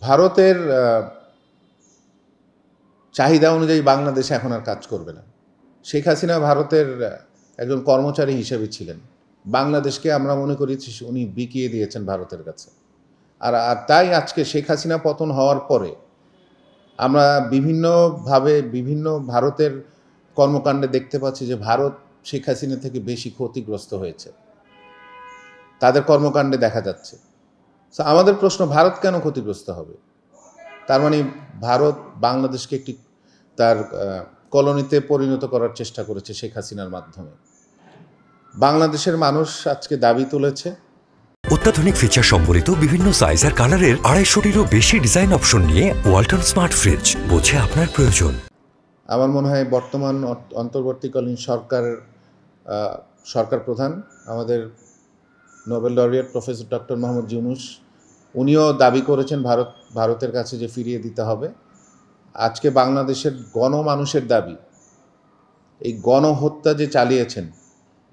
ভারতের চাহিদা অনুযায়ী বাংলাদেশে এখন আর কাজ করবে না। শেখ হাসিনা ভারতের একজন কর্মচারী হিসেবে ছিলেন। বাংলাদেশকে আমরা মনে করি উনি বিকিয়ে দিয়েছেন ভারতের কাছে। আর তাই আজকে শেখ হাসিনা পতন হওয়ার পরে আমরা বিভিন্নভাবে বিভিন্ন ভারতের কর্মকাণ্ডে দেখতে পাচ্ছি যে ভারত শেখ হাসিনা থেকে বেশি ক্ষতিগ্রস্ত হয়েছে, তাদের কর্মকাণ্ডে দেখা যাচ্ছে। আমাদের প্রশ্ন, ভারত কেন ক্ষতিগ্রস্ত হবে? তার মানে ভারত বাংলাদেশকে একটি তার কলোনিতে পরিণত করার চেষ্টা করেছে শেখ হাসিনার মাধ্যমে। বাংলাদেশের মানুষ আজকে দাবি তুলেছে অত্যাধুনিক ফিচার সম্বলিত বিভিন্ন সাইজ আর কালারের 250-টিরও বেশি ডিজাইন অপশন নিয়ে ওয়ালটন স্মার্ট ফ্রিজ, বোঝে আপনার প্রয়োজন। আমার মনে হয় বর্তমান অন্তর্বর্তীকালীন সরকার প্রধান আমাদের Nobel laureate professor doctor Mohammad Yunus, উনিও দাবি করেছেন ভারতের কাছে যে ফিরিয়ে দিতে হবে। আজকে বাংলাদেশের গণমানুষের দাবি, এই গণহত্যা যে চালিয়েছেন,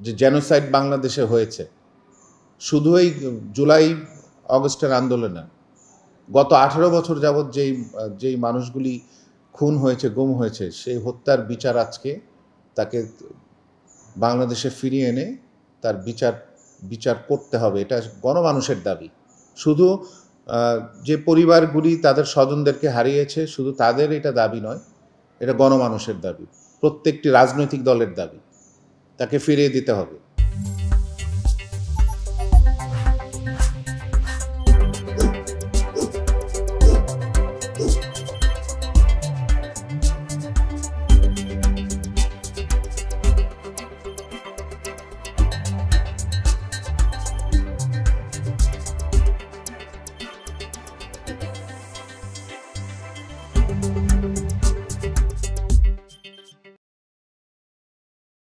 যে জেনোসাইড বাংলাদেশে হয়েছে, শুধু এই জুলাই অগস্টের আন্দোলন না, গত 18 বছর যাবৎ যেই মানুষগুলি খুন হয়েছে, গুম হয়েছে, সেই হত্যার বিচার আজকে তাকে বাংলাদেশে ফিরিয়ে এনে তার বিচার করতে হবে। এটা গণমানুষের দাবি। শুধু যে পরিবারগুলি তাদের স্বজনদেরকে হারিয়েছে শুধু তাদের এটা দাবি নয়, এটা গণমানুষের দাবি, প্রত্যেকটি রাজনৈতিক দলের দাবি। তাকে ফিরিয়ে দিতে হবে।